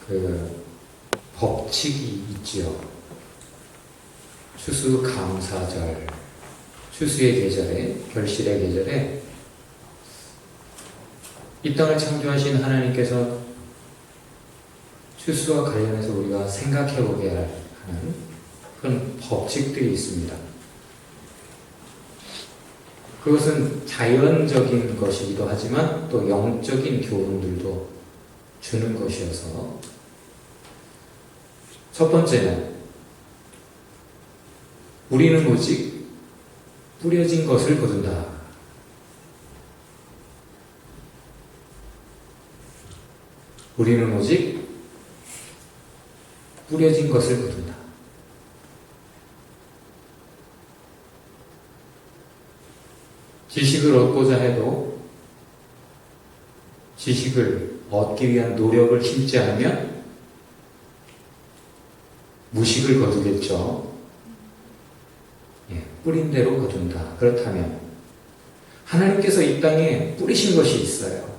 그 법칙이 있지요. 추수감사절, 추수의 계절에, 결실의 계절에 이 땅을 창조하신 하나님께서 추수와 관련해서 우리가 생각해 보게 하는 그런 법칙들이 있습니다. 그것은 자연적인 것이기도 하지만 또 영적인 교훈들도 주는 것이어서, 첫 번째는 우리는 오직 뿌려진 것을 거둔다. 우리는 오직 뿌려진 것을 거둔다. 지식을 얻고자 해도 지식을 얻기 위한 노력을 심지 않으면 무식을 거두겠죠. 뿌린 대로 거둔다. 그렇다면 하나님께서 이 땅에 뿌리신 것이 있어요.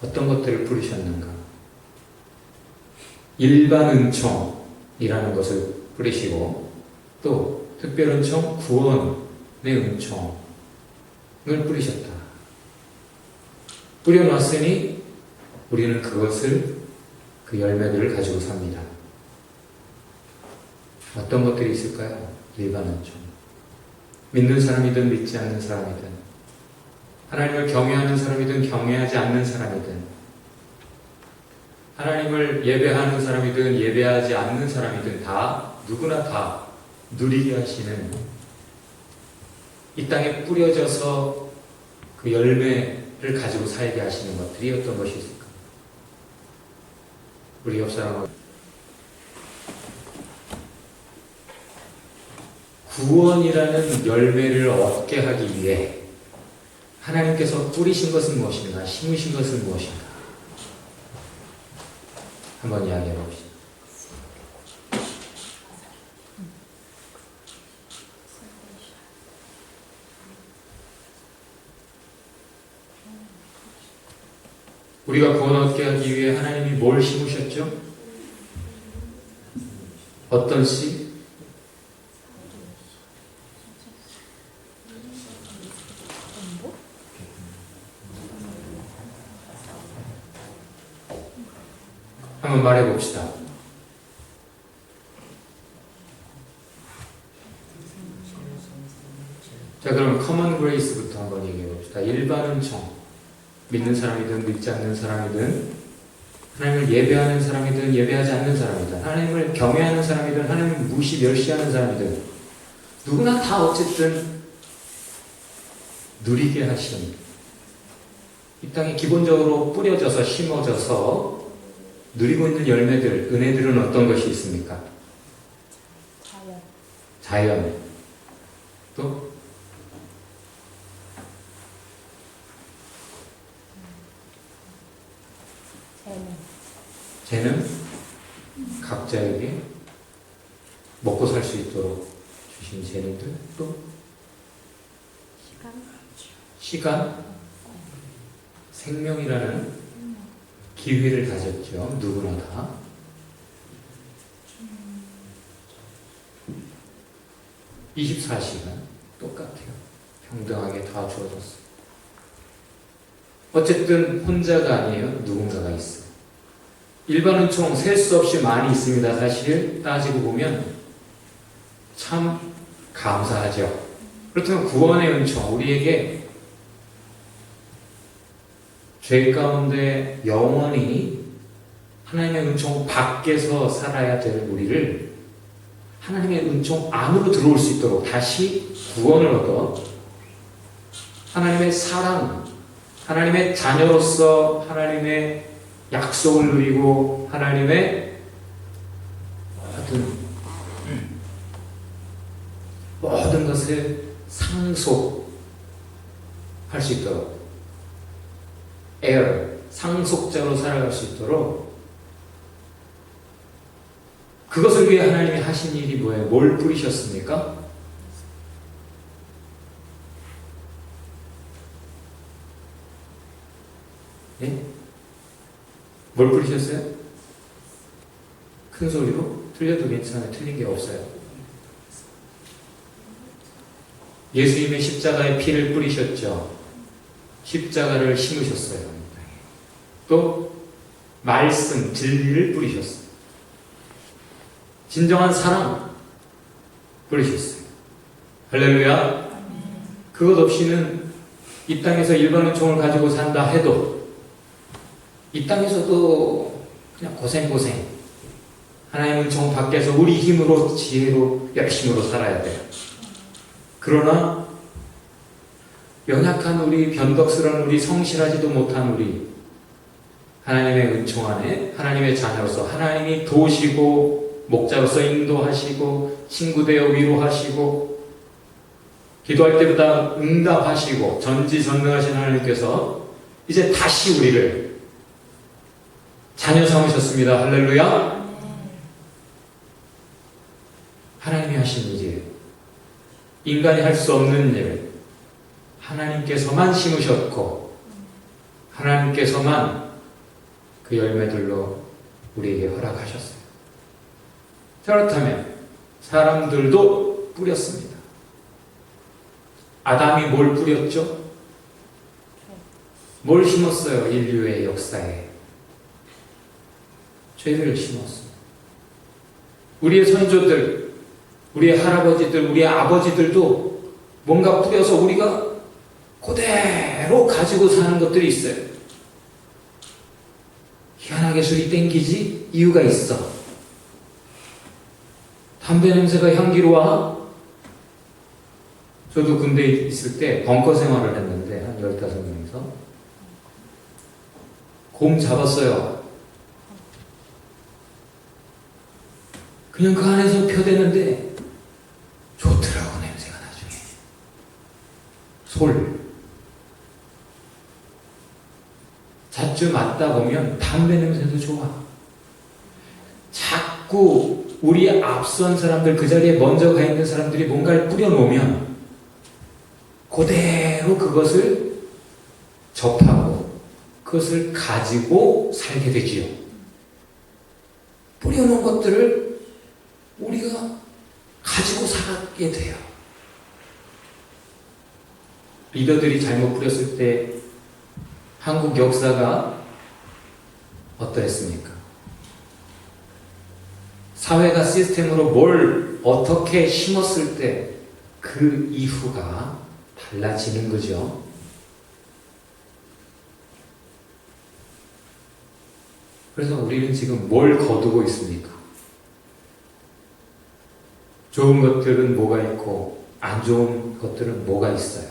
어떤 것들을 뿌리셨는가? 일반 은총이라는 것을 뿌리시고, 또 특별 은총, 구원의 은총을 뿌리셨다. 뿌려놨으니 우리는 그것을, 그 열매들을 가지고 삽니다. 어떤 것들이 있을까요? 일반 은총. 믿는 사람이든 믿지 않는 사람이든, 하나님을 경외하는 사람이든 경외하지 않는 사람이든, 하나님을 예배하는 사람이든 예배하지 않는 사람이든 다, 누구나 다 누리게 하시는, 이 땅에 뿌려져서 그 열매를 가지고 살게 하시는 것들이 어떤 것이 있을까? 우리 옆 사람은 구원이라는 열매를 얻게 하기 위해 하나님께서 뿌리신 것은 무엇인가? 심으신 것은 무엇인가? 한번 이야기해 봅시다. 우리가 구원 얻게 하기 위해 하나님이 뭘 심으셨죠? 어떤 씨? 한번 말해봅시다. 자, 그럼 커먼 그레이스부터 한번 얘기해봅시다. 일반 은총, 믿는 사람이든 믿지 않는 사람이든, 하나님을 예배하는 사람이든 예배하지 않는 사람이든, 하나님을 경외하는 사람이든 하나님을 무시 멸시하는 사람이든, 누구나 다 어쨌든 누리게 하신, 이 땅에 기본적으로 뿌려져서 심어져서 누리고 있는 열매들, 은혜들은 어떤 것이 있습니까? 자연. 또 재능. 각자에게 먹고 살 수 있도록 주신 재능들. 또 시간. 생명이라는 기회를 가졌죠. 누구나 다. (24시간) 똑같아요. 평등하게 다 주어졌어요. 어쨌든 혼자가 아니에요. 누군가가 있어요. 일반 은총 셀 수 없이 많이 있습니다. 사실 따지고 보면 참 감사하죠. 그렇다면 구원의 은총, 우리에게 죄 가운데 영원히 하나님의 은총 밖에서 살아야 될 우리를 하나님의 은총 안으로 들어올 수 있도록 다시 구원을 얻어 하나님의 사랑, 하나님의 자녀로서 하나님의 약속을 누리고 하나님의 모든 것을 상속할 수 있도록, 상속자로 살아갈 수 있도록, 그것을 위해 하나님이 하신 일이 뭐예요? 뭘 뿌리셨습니까? 예? 뭘 뿌리셨어요? 큰 소리로? 틀려도 괜찮아요. 틀린 게 없어요. 예수님의 십자가의 피를 뿌리셨죠. 십자가를 심으셨어요. 또 말씀, 진리를 뿌리셨어요. 진정한 사랑 뿌리셨어요. 할렐루야. 그것 없이는 이 땅에서 일반 은총을 가지고 산다 해도 이 땅에서도 그냥 고생 하나님 은총 밖에서 우리 힘으로 지혜로 열심으로 살아야 돼요. 그러나 연약한 우리, 변덕스러운 우리, 성실하지도 못한 우리, 하나님의 은총 안에 하나님의 자녀로서 하나님이 도우시고 목자로서 인도하시고 친구 되어 위로하시고 기도할 때보다 응답하시고 전지전능하신 하나님께서 이제 다시 우리를 자녀 삼으셨습니다. 할렐루야. 하나님이 하신 일이에요. 인간이 할 수 없는 일, 하나님께서만 심으셨고 하나님께서만 그 열매들로 우리에게 허락하셨어요. 그렇다면 사람들도 뿌렸습니다. 아담이 뭘 뿌렸죠? 뭘 심었어요? 인류의 역사에 죄를 심었습니다. 우리의 선조들, 우리의 할아버지들, 우리의 아버지들도 뭔가 뿌려서 우리가 그대로 가지고 사는 것들이 있어요. 희한하게 술이 땡기지? 이유가 있어. 담배 냄새가 향기로워. 저도 군대에 있을 때 벙커 생활을 했는데 한 15명이서 곰 잡았어요. 그냥 그 안에서 펴대는데 좋더라고, 냄새가 나중에. 솔. 자주 맡다 보면 담배 냄새도 좋아. 자꾸 우리 앞선 사람들, 그 자리에 먼저 가 있는 사람들이 뭔가를 뿌려놓으면 그대로 그것을 접하고 그것을 가지고 살게 되지요. 뿌려놓은 것들을 우리가 가지고 살게 돼요. 리더들이 잘못 뿌렸을 때 한국 역사가 어떠했습니까? 사회가 시스템으로 뭘 어떻게 심었을 때 그 이후가 달라지는 거죠. 그래서 우리는 지금 뭘 거두고 있습니까? 좋은 것들은 뭐가 있고 안 좋은 것들은 뭐가 있어요?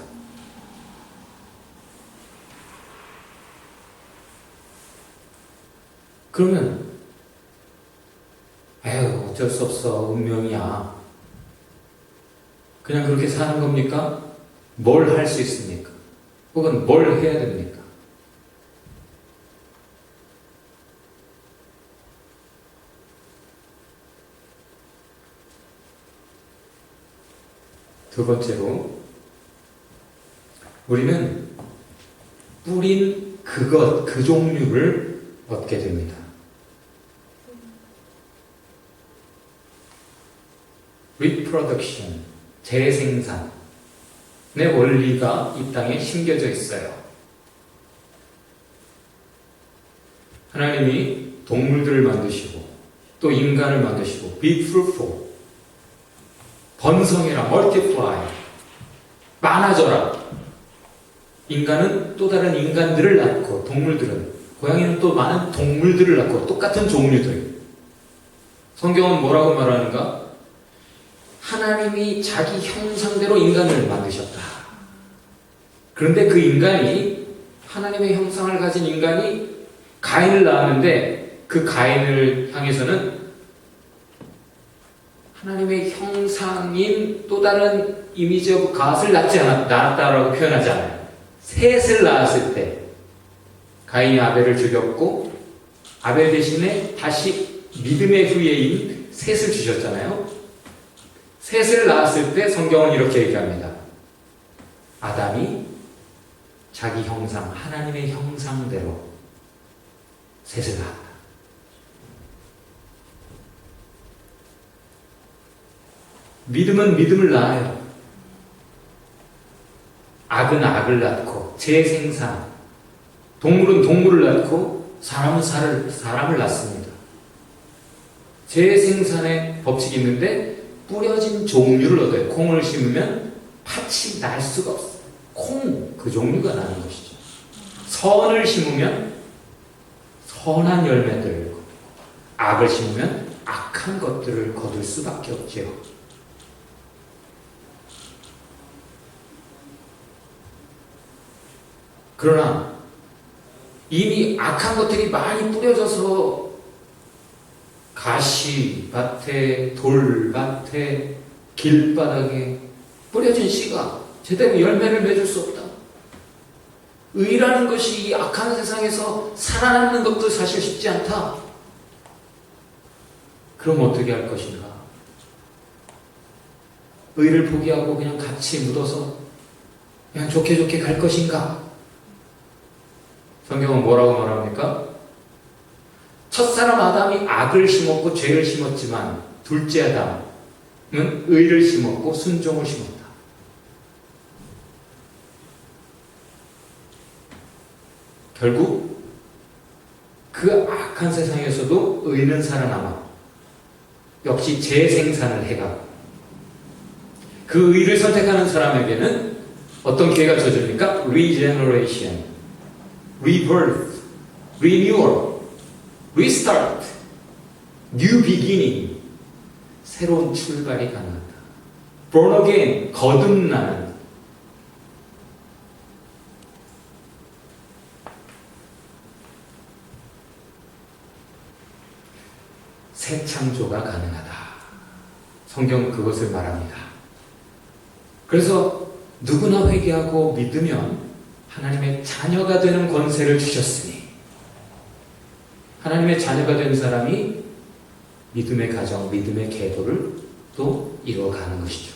그러면 에휴 어쩔 수 없어, 운명이야, 그냥 그렇게 사는 겁니까? 뭘 할 수 있습니까? 혹은 뭘 해야 됩니까? 두 번째로 우리는 뿌린 그것, 그 종류를 얻게 됩니다. reproduction, 재생산의 원리가 이 땅에 심겨져 있어요. 하나님이 동물들을 만드시고 또 인간을 만드시고 be fruitful, 번성해라, multiply, 많아져라. 인간은 또 다른 인간들을 낳고 동물들은, 고양이는 또 많은 동물들을 낳고 똑같은 종류들. 성경은 뭐라고 말하는가? 하나님이 자기 형상대로 인간을 만드셨다. 그런데 그 인간이, 하나님의 형상을 가진 인간이 가인을 낳았는데 그 가인을 향해서는 하나님의 형상인 또 다른 이미지 오브 갓을 낳았다라고 표현하지 않아요. 셋을 낳았을 때 가인이 아벨을 죽였고 아벨 대신에 다시 믿음의 후예인 셋을 주셨잖아요. 셋을 낳았을 때 성경은 이렇게 얘기합니다. 아담이 자기 형상, 하나님의 형상대로 셋을 낳았다. 믿음은 믿음을 낳아요. 악은 악을 낳고 재생산, 동물은 동물을 낳고 사람은 사람을 낳습니다. 재생산의 법칙이 있는데 뿌려진 종류를 얻어요. 콩을 심으면 팥이 날 수가 없어요. 콩, 그 종류가 나는 것이죠. 선을 심으면 선한 열매들을, 악을 심으면 악한 것들을 거둘 수밖에 없지요. 그러나 이미 악한 것들이 많이 뿌려져서 가시밭에, 돌밭에, 길바닥에 뿌려진 씨가 제대로 열매를 맺을 수 없다. 의라는 것이 이 악한 세상에서 살아남는 것도 사실 쉽지 않다. 그럼 어떻게 할 것인가? 의를 포기하고 그냥 같이 묻어서 그냥 좋게 좋게 갈 것인가? 성경은 뭐라고 말합니까? 첫사람 아담이 악을 심었고 죄를 심었지만 둘째 아담은 의를 심었고 순종을 심었다. 결국 그 악한 세상에서도 의는 살아남아 역시 재생산을 해가 그 의를 선택하는 사람에게는 어떤 기회가 주어집니까? Regeneration, Rebirth, Renewal, Restart, New Beginning, 새로운 출발이 가능하다. Born again, 거듭나는, 새 창조가 가능하다. 성경은 그것을 말합니다. 그래서 누구나 회개하고 믿으면 하나님의 자녀가 되는 권세를 주셨으니 하나님의 자녀가 된 사람이 믿음의 가정, 믿음의 계도를 또 이루어가는 것이죠.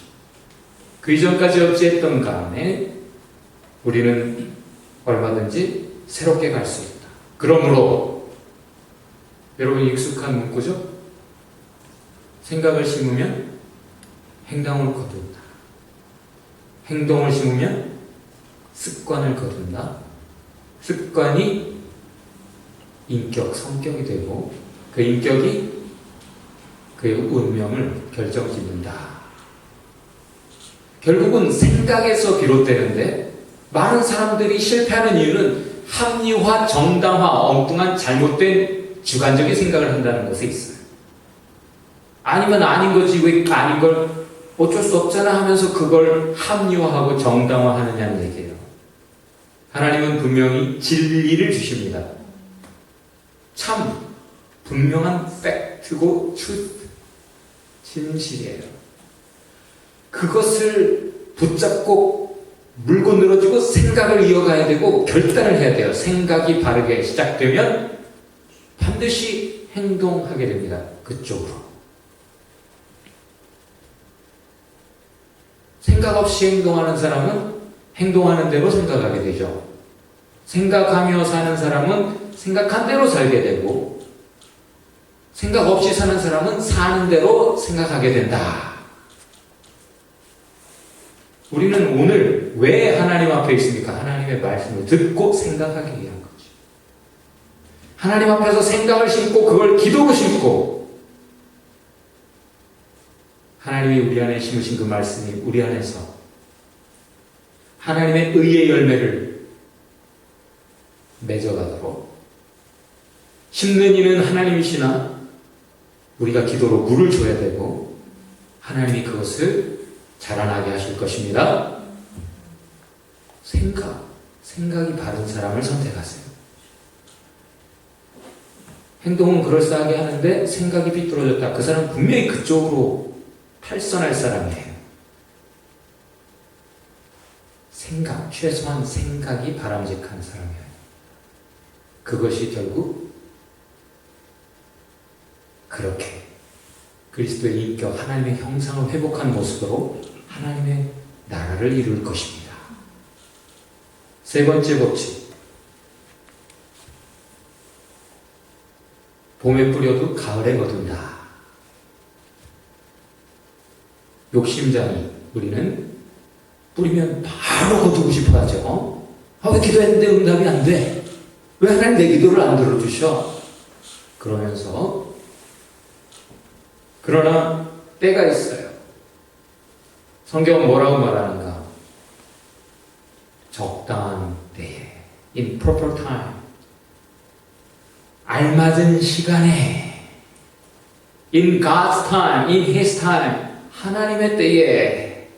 그 이전까지 어찌했던 간에 우리는 얼마든지 새롭게 갈 수 있다. 그러므로 여러분 익숙한 문구죠? 생각을 심으면 행동을 거둔다. 행동을 심으면 습관을 거둔다. 습관이 인격, 성격이 되고 그 인격이 그의 운명을 결정짓는다. 결국은 생각에서 비롯되는데 많은 사람들이 실패하는 이유는 합리화, 정당화, 엉뚱한 잘못된 주관적인 생각을 한다는 것에 있어요. 아니면 아닌 거지 왜 아닌 걸 어쩔 수 없잖아 하면서 그걸 합리화하고 정당화하느냐는 얘기예요. 하나님은 분명히 진리를 주십니다. 참 분명한 팩트고 truth, 진실이에요. 그것을 붙잡고 물고 늘어지고 생각을 이어가야 되고 결단을 해야 돼요. 생각이 바르게 시작되면 반드시 행동하게 됩니다. 그쪽으로. 생각 없이 행동하는 사람은 행동하는 대로 생각하게 되죠. 생각하며 사는 사람은 생각한 대로 살게 되고 생각 없이 사는 사람은 사는 대로 생각하게 된다. 우리는 오늘 왜 하나님 앞에 있습니까? 하나님의 말씀을 듣고 생각하기 위한 거죠. 하나님 앞에서 생각을 심고 그걸 기도로 심고 하나님이 우리 안에 심으신 그 말씀이 우리 안에서 하나님의 의의 열매를 맺어가도록 심는 이는 하나님이시나 우리가 기도로 물을 줘야 되고 하나님이 그것을 자라나게 하실 것입니다. 생각이 바른 사람을 선택하세요. 행동은 그럴싸하게 하는데 생각이 삐뚤어졌다. 그 사람은 분명히 그쪽으로 탈선할 사람이에요. 최소한 생각이 바람직한 사람이에요. 그것이 결국 그렇게 그리스도의 인격, 하나님의 형상을 회복한 모습으로 하나님의 나라를 이룰 것입니다. 세 번째 법칙. 봄에 뿌려도 가을에 거둔다. 욕심쟁이 우리는 뿌리면 바로 거두고 싶어 하죠. 왜 기도했는데 응답이 안 돼? 왜 하나님 내 기도를 안 들어주셔? 그러면서 그러나 때가 있어요. 성경은 뭐라고 말하는가? 적당한 때에 in proper time 알맞은 시간에 in God's time, in His time 하나님의 때에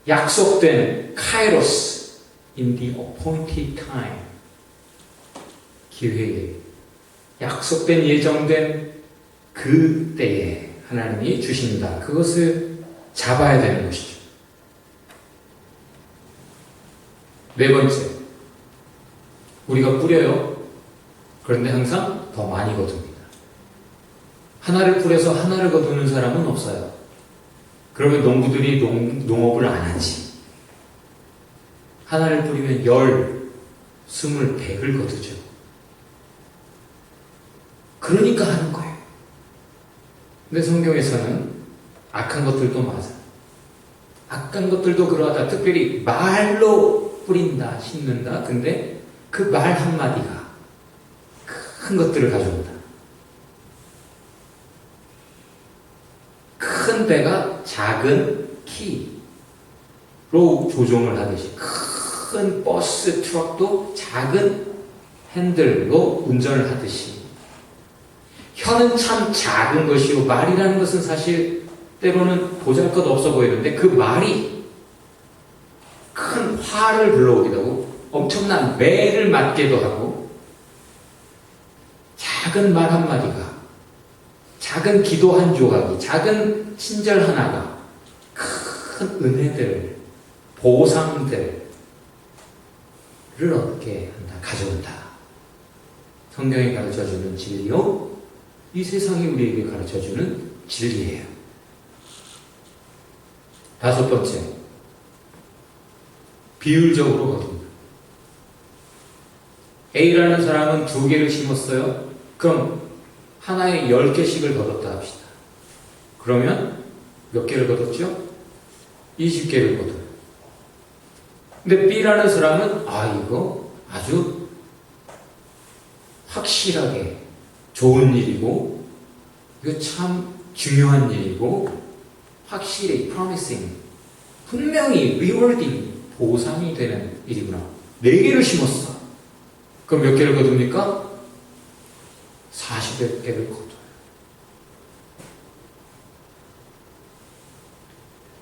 약속된 카이로스 in the appointed time 기회에 약속된 예정된 그 때에 하나님이 주신다. 그것을 잡아야 되는 것이죠. 네 번째, 우리가 뿌려요. 그런데 항상 더 많이 거둡니다. 하나를 뿌려서 하나를 거두는 사람은 없어요. 그러면 농부들이 농업을 안 하지. 하나를 뿌리면 10, 20, 100을 거두죠. 그러니까 하는 거예요. 근데 성경에서는 악한 것들도 맞아. 악한 것들도 그러하다. 특별히 말로 뿌린다, 심는다. 근데 그 말 한마디가 큰 것들을 가져온다. 큰 배가 작은 키로 조종을 하듯이 큰 버스, 트럭도 작은 핸들로 운전을 하듯이 혀는 참 작은 것이고 말이라는 것은 사실 때로는 보잘것없어 보이는데 그 말이 큰 화를 불러오기도 하고 엄청난 매를 맞게도 하고 작은 말 한마디가 작은 기도 한 조각이 작은 친절 하나가 큰 은혜들 보상들을 얻게 한다. 가져온다. 성경이 가르쳐주는 진리요 이 세상이 우리에게 가르쳐주는 진리예요. 다섯 번째, 비율적으로 거둡니다. A라는 사람은 2개를 심었어요. 그럼 하나에 10개씩을 거뒀다 합시다. 그러면 몇 개를 거뒀죠? 20개를 거둬요. 근데 B라는 사람은 이거 아주 확실하게 좋은 일이고 이거 참 중요한 일이고 확실히 promising 분명히 rewarding 보상이 되는 일이구나. 4개를 심었어. 그럼 몇 개를 거둡니까? 40개를 거둬요.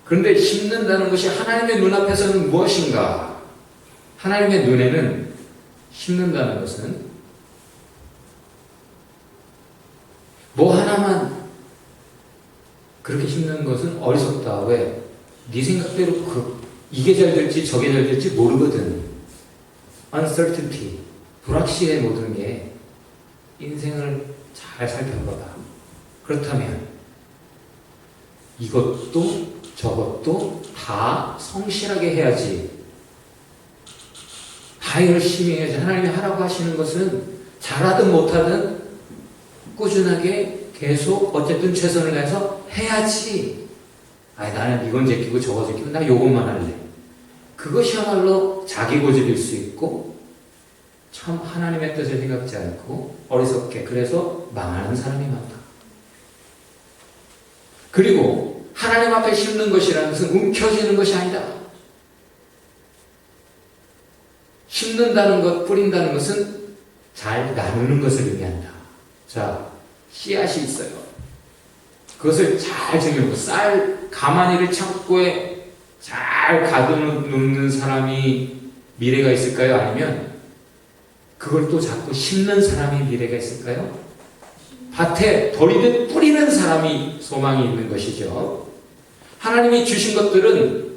그런데 심는다는 것이 하나님의 눈앞에서는 무엇인가? 하나님의 눈에는 심는다는 것은 뭐 하나만 그렇게 심는 것은 어리석다. 왜? 네 생각대로 이게 잘 될지 저게 잘 될지 모르거든. uncertainty, 불확실해 모든 게. 인생을 잘 살펴봐봐. 그렇다면 이것도 저것도 다 성실하게 해야지. 다 열심히 해야지. 하나님이 하라고 하시는 것은 잘하든 못하든 꾸준하게 계속 어쨌든 최선을 다해서 해야지. 나는 이건 제끼고 저거 제끼고 나 요것만 할래. 그것이야말로 자기 고집일 수 있고 참 하나님의 뜻을 생각지 않고 어리석게 그래서 망하는 사람이 많다. 그리고 하나님 앞에 심는 것이라는 것은 움켜쥐는 것이 아니다. 심는다는 것, 뿌린다는 것은 잘 나누는 것을 의미한다. 자, 씨앗이 있어요. 그것을 잘 정리하고 가마니를 창고에 잘 가둬놓는 사람이 미래가 있을까요? 아니면 그걸 또 자꾸 심는 사람이 미래가 있을까요? 밭에 버리듯 뿌리는 사람이 소망이 있는 것이죠. 하나님이 주신 것들은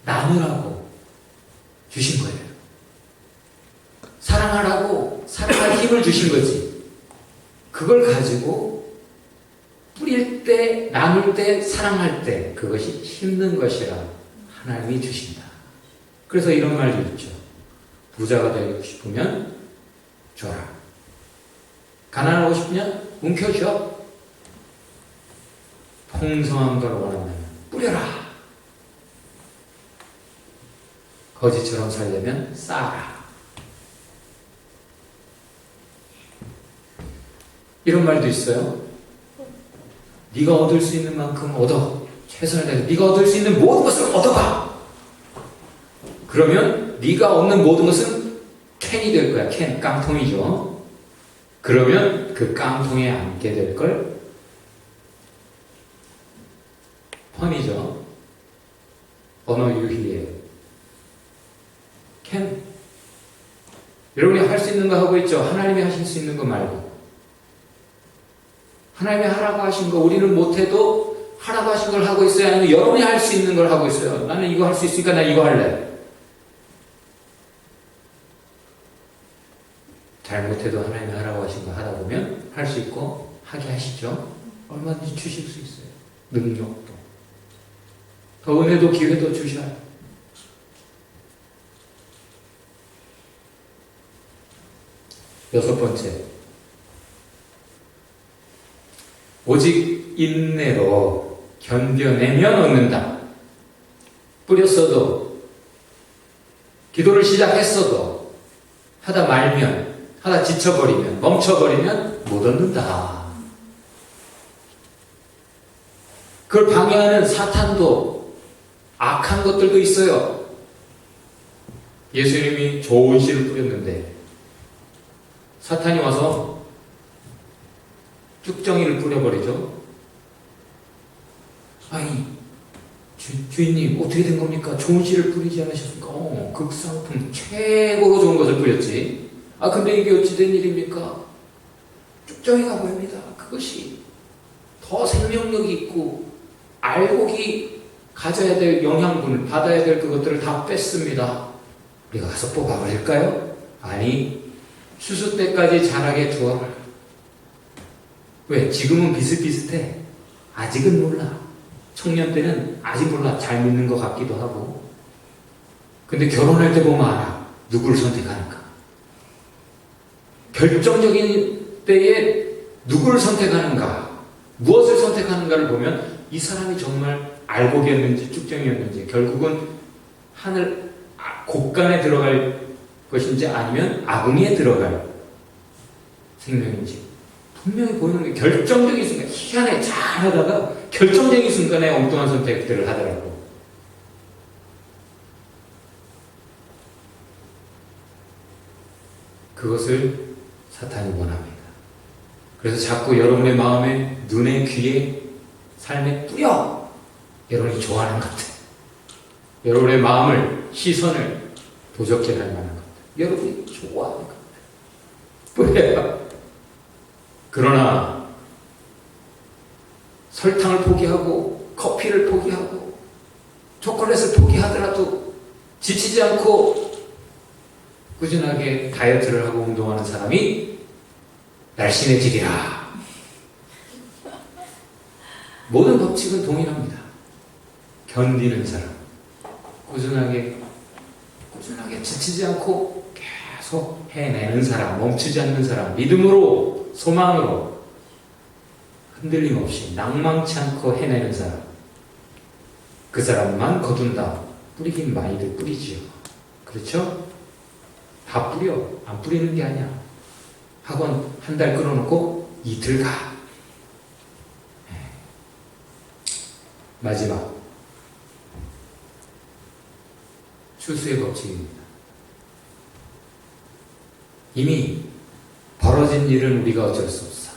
나누라고 주신 거예요. 사랑하라고 사랑할 힘을 주신 거지. 그걸 가지고 뿌릴 때, 나눌 때, 사랑할 때 그것이 힘든 것이라 하나님이 주신다. 그래서 이런 말도 있죠. 부자가 되고 싶으면 줘라. 가난하고 싶냐? 움켜쥐어. 풍성한 걸 원한다면 뿌려라. 거지처럼 살려면 쌓아라. 이런 말도 있어요. 네가 얻을 수 있는 만큼 얻어. 최선을 다해서 네가 얻을 수 있는 모든 것을 얻어가. 그러면 네가 얻는 모든 것은 캔이 될 거야. 캔, 깡통이죠. 그러면 그 깡통에 앉게 될 걸 펀이죠. 언어 유희예요. 캔. 여러분이 할 수 있는 거 하고 있죠. 하나님이 하실 수 있는 거 말고. 하나님이 하라고 하신 거 우리는 못해도 하라고 하신 걸 하고 있어요? 아니면 여러분이 할 수 있는 걸 하고 있어요? 나는 이거 할 수 있으니까 나 이거 할래. 잘못해도 하나님이 하라고 하신 거 하다 보면 할 수 있고 하게 하시죠. 얼마든지 주실 수 있어요. 능력도. 더 은혜도 기회도 주셔요. 여섯 번째. 오직 인내로 견뎌내면 얻는다. 뿌렸어도, 기도를 시작했어도, 하다 말면, 하다 지쳐버리면, 멈춰버리면 못 얻는다. 그걸 방해하는 사탄도, 악한 것들도 있어요. 예수님이 좋은 씨를 뿌렸는데, 사탄이 와서 쭉정이를 뿌려버리죠. 아니, 주인님 어떻게 된 겁니까? 좋은 씨를 뿌리지 않으셨습니까? 극상품 최고로 좋은 것을 뿌렸지. 근데 이게 어찌 된 일입니까? 쭉정이가 보입니다. 그것이 더 생명력이 있고 알곡이 가져야 될 영양분을 받아야 될 그것들을 다 뺐습니다. 우리가 가서 뽑아버릴까요? 아니, 추수 때까지 자라게 두어라. 왜? 지금은 비슷비슷해. 아직은 몰라. 청년 때는 아직 몰라. 잘 믿는 것 같기도 하고. 근데 결혼할 때 보면 알아. 누구를 선택하는가. 결정적인 때에 누구를 선택하는가, 무엇을 선택하는가를 보면 이 사람이 정말 알곡이었는지 쭉정이었는지, 결국은 하늘 곡간에 들어갈 것인지 아니면 아궁이에 들어갈 생명인지 분명히 보이는 게 결정적인 순간, 희한해. 잘 하다가 결정적인 순간에 엉뚱한 선택들을 하더라고. 그것을 사탄이 원합니다. 그래서 자꾸 여러분의 마음에, 눈에, 귀에, 삶에 뿌려. 여러분이 좋아하는 것들, 여러분의 마음을, 시선을 도적질할 만한 것들, 여러분이 좋아하는 것들 뿌려요. 그러나 설탕을 포기하고 커피를 포기하고 초콜릿을 포기하더라도 지치지 않고 꾸준하게 다이어트를 하고 운동하는 사람이 날씬해지리라. 모든 법칙은 동일합니다. 견디는 사람, 꾸준하게 지치지 않고 계속 해내는 사람, 멈추지 않는 사람, 믿음으로, 소망으로 흔들림 없이 낭망치 않고 해내는 사람, 그 사람만 거둔다. 뿌리긴 많이들 뿌리지요. 그렇죠? 다 뿌려. 안 뿌리는 게 아니야. 학원 한 달 끊어놓고 이틀 가. 마지막, 추수의 법칙입니다. 이미 벌어진 일은 우리가 어쩔 수 없어.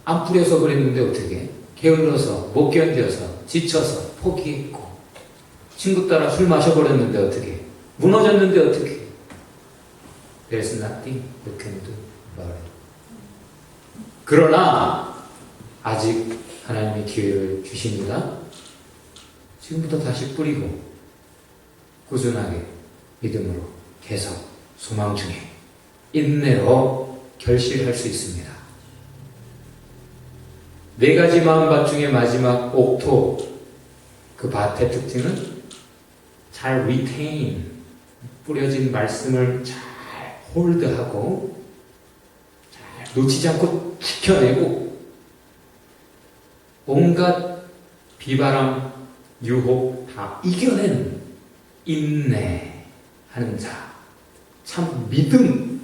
안 뿌려서 그랬는데 어떻게? 게을러서, 못 견뎌서, 지쳐서 포기했고, 친구 따라 술 마셔버렸는데 어떻게? 무너졌는데 어떻게? There's nothing you can do about it. 그러나 아직 하나님이 기회를 주십니다. 지금부터 다시 뿌리고 꾸준하게 믿음으로 계속 소망 중에 인내로 결실할 수 있습니다. 4가지 마음밭 중에 마지막 옥토, 그 밭의 특징은 잘 retain, 뿌려진 말씀을 잘 홀드하고 잘 놓치지 않고 지켜내고 온갖 비바람, 유혹 다 이겨낸 인내하는 자, 참 믿음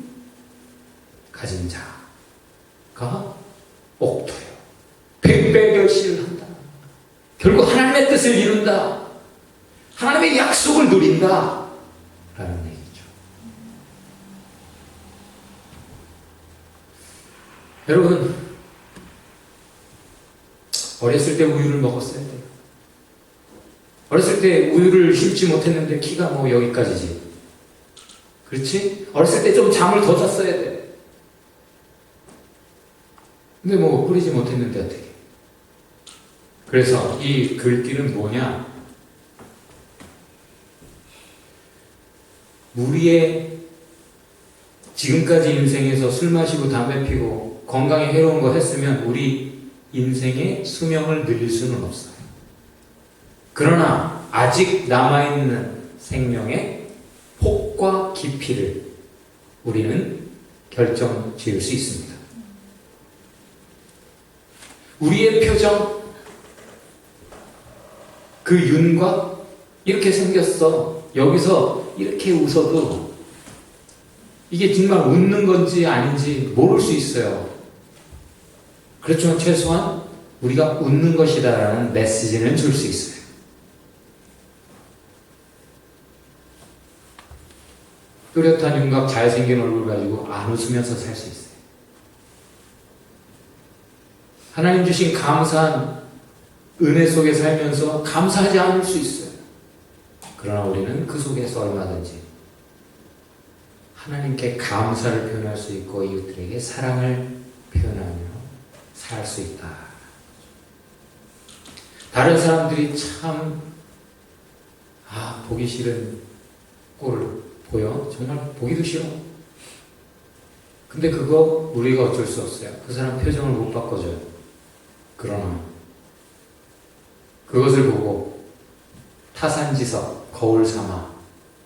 가진 자가 옥토요. 백배결실을 한다. 결국 하나님의 뜻을 이룬다. 하나님의 약속을 누린다. 라는 얘기죠. 여러분, 어렸을 때 우유를 먹었어야 돼요. 어렸을 때 우유를 씹지 못했는데 키가 뭐 여기까지지. 그렇지? 어렸을 때 좀 잠을 더 잤어야 돼. 근데 뭐 뿌리지 못했는데 어떻게. 그래서 이 글귀는 뭐냐? 우리의 지금까지 인생에서 술 마시고 담배 피고 건강에 해로운 거 했으면 우리 인생의 수명을 늘릴 수는 없어요. 그러나 아직 남아있는 생명의 폭과 깊이를 우리는 결정 지을 수 있습니다. 우리의 표정, 그 윤곽 이렇게 생겼어. 여기서 이렇게 웃어도 이게 정말 웃는 건지 아닌지 모를 수 있어요. 그렇지만 최소한 우리가 웃는 것이다라는 메시지는 줄 수 있어요. 뚜렷한 윤곽, 잘생긴 얼굴 가지고 안 웃으면서 살 수 있어요. 하나님 주신 감사한 은혜 속에 살면서 감사하지 않을 수 있어요. 그러나 우리는 그 속에서 얼마든지 하나님께 감사를 표현할 수 있고 이웃들에게 사랑을 표현하며 살 수 있다. 다른 사람들이 참 보기 싫은 꼴을 보여. 정말 보기도 싫어. 근데 그거 우리가 어쩔 수 없어요. 그 사람 표정을 못 바꿔줘요. 그러나 그것을 보고 타산지석, 거울 삼아,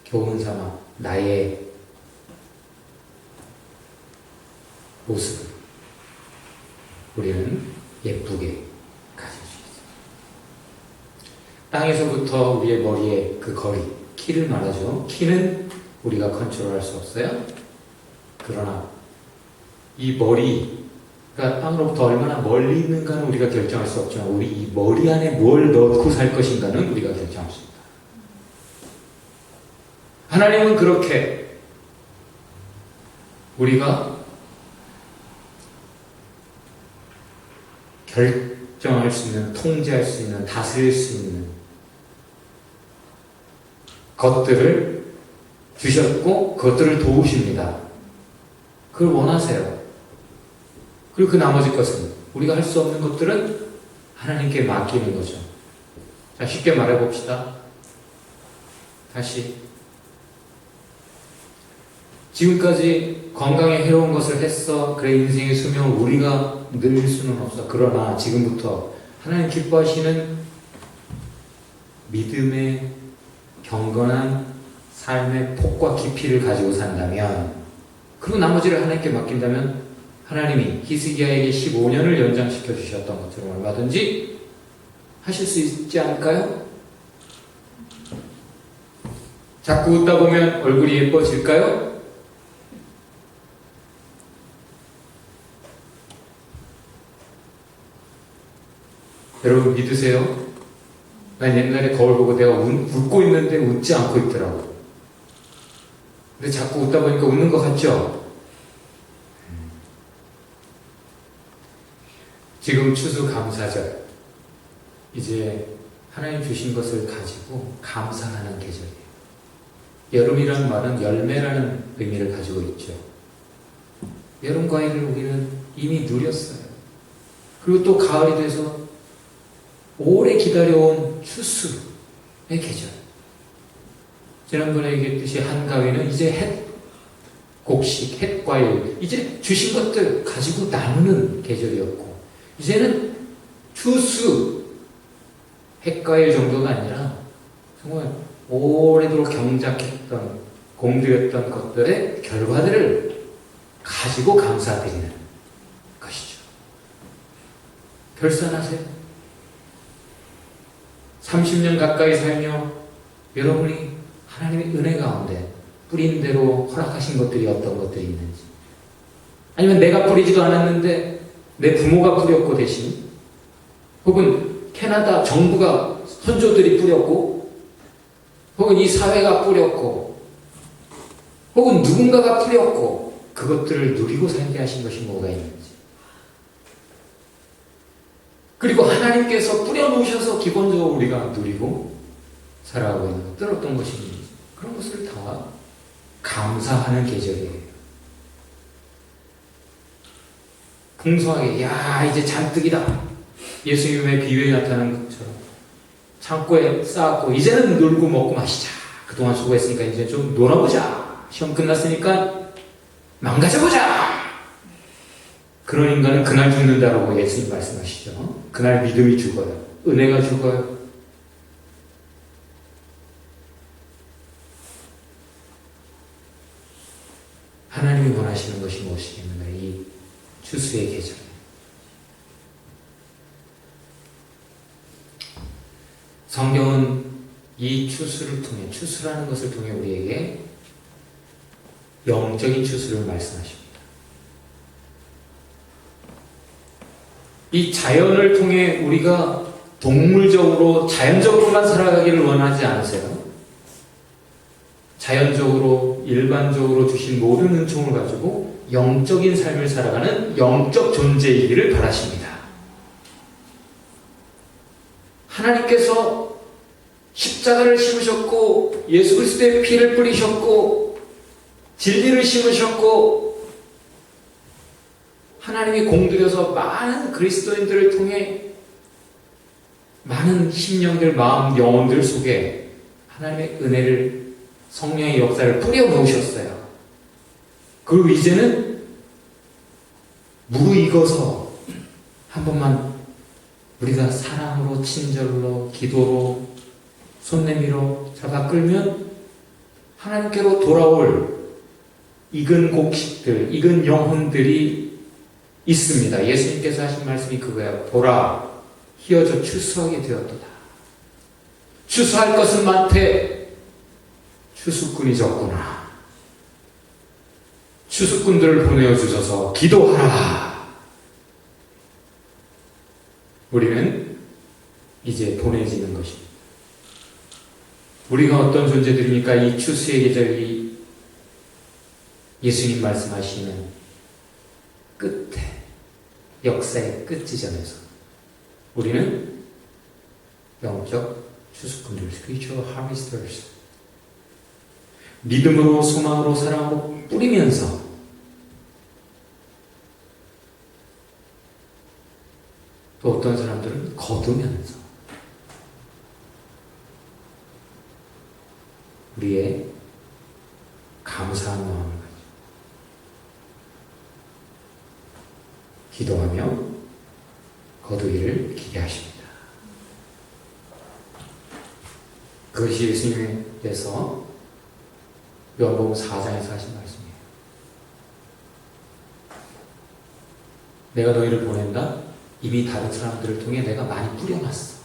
교훈 삼아 나의 모습을 우리는 예쁘게 가질 수 있어요. 땅에서부터 우리의 머리의 그 거리, 키를 말하죠. 키는 우리가 컨트롤할 수 없어요. 그러나 이 머리가 땅으로부터 얼마나 멀리 있는가는 우리가 결정할 수 없지만 우리 이 머리 안에 뭘 넣고 살 것인가는 우리가 결정할 수 있다. 하나님은 그렇게 우리가 결정할 수 있는, 통제할 수 있는, 다스릴 수 있는 것들을 주셨고 그것들을 도우십니다. 그걸 원하세요. 그리고 그 나머지 것은 우리가 할 수 없는 것들은 하나님께 맡기는 거죠. 자, 쉽게 말해 봅시다. 다시 지금까지 건강에 해로운 것을 했어. 그래 인생의 수명을 우리가 늘릴 수는 없어. 그러나 지금부터 하나님 기뻐하시는 믿음의 경건한 삶의 폭과 깊이를 가지고 산다면, 그리고 나머지를 하나님께 맡긴다면 하나님이 히스기야에게 15년을 연장시켜 주셨던 것처럼 얼마든지 하실 수 있지 않을까요? 자꾸 웃다 보면 얼굴이 예뻐질까요? 여러분 믿으세요? 난 옛날에 거울 보고 내가 웃고 있는데 웃지 않고 있더라고. 근데 자꾸 웃다 보니까 웃는 것 같죠? 지금 추수감사절, 이제 하나님 주신 것을 가지고 감사하는 계절이에요. 여름이라는 말은 열매라는 의미를 가지고 있죠. 여름 과일을 우리는 이미 누렸어요. 그리고 또 가을이 돼서 오래 기다려온 추수의 계절. 지난번에 얘기했듯이 한가위는 이제 곡식, 햇과일, 이제 주신 것들 가지고 나누는 계절이었고, 이제는 추수, 햇과일 정도가 아니라 정말 오래도록 경작했던 공들였던 것들의 결과들을 가지고 감사드리는 것이죠. 결산하세요. 30년 가까이 살며 여러분이 하나님의 은혜 가운데 뿌린 대로 허락하신 것들이 어떤 것들이 있는지, 아니면 내가 뿌리지도 않았는데 내 부모가 뿌렸고 대신, 혹은 캐나다 정부가 선조들이 뿌렸고, 혹은 이 사회가 뿌렸고, 혹은 누군가가 뿌렸고, 그것들을 누리고 살게 하신 것이 뭐가 있는지, 그리고 하나님께서 뿌려놓으셔서 기본적으로 우리가 누리고 살아가고 있는 것들 어떤 것인지, 그런 것을 다 감사하는 계절이에요. 풍성하게, 야 이제 잔뜩이다. 예수님의 비유에 나타나는 것처럼 창고에 쌓았고 이제는 놀고 먹고 마시자. 그동안 수고했으니까 이제 좀 놀아보자. 시험 끝났으니까 망가져보자. 그런 인간은 그날 죽는다라고 예수님 말씀하시죠. 그날 믿음이 죽어요. 은혜가 죽어요. 하나님이 원하시는 것이 무엇이겠는가? 이 추수의 계절. 성경은 이 추수를 통해, 추수라는 것을 통해 우리에게 영적인 추수를 말씀하십니다. 이 자연을 통해 우리가 동물적으로, 자연적으로만 살아가기를 원하지 않으세요? 자연적으로, 일반적으로 주신 모든 은총을 가지고 영적인 삶을 살아가는 영적 존재이기를 바라십니다. 하나님께서 십자가를 심으셨고 예수 그리스도의 피를 뿌리셨고 진리를 심으셨고 하나님이 공들여서 많은 그리스도인들을 통해 많은 심령들, 마음, 영혼들 속에 하나님의 은혜를, 성령의 역사를 뿌려놓으셨어요. 그리고 이제는 무르익어서 한 번만 우리가 사랑으로, 친절로, 기도로, 손 내밀어 잡아 끌면 하나님께로 돌아올 익은 곡식들, 익은 영혼들이 있습니다. 예수님께서 하신 말씀이 그거예요. 보라, 희어져 추수하게 되었도다. 추수할 것은 많되 추수꾼이 적구나. 추수꾼들을 보내어주셔서 기도하라. 우리는 이제 보내지는 것입니다. 우리가 어떤 존재들입니까? 이 추수의 계절이 예수님 말씀하시는 끝에, 역사의 끝 지점에서 우리는 영적 추수꾼들, spiritual harvesters, 믿음으로, 소망으로, 사랑으로 뿌리면서 또 어떤 사람들은 거두면서 우리의 감사한 마음을 가지고 기도하며 거두기를 기대하십니다. 그것이 예수님께서 요한복음 4장에서 하신 말씀이에요. 내가 너희를 보낸다? 이미 다른 사람들을 통해 내가 많이 뿌려놨어.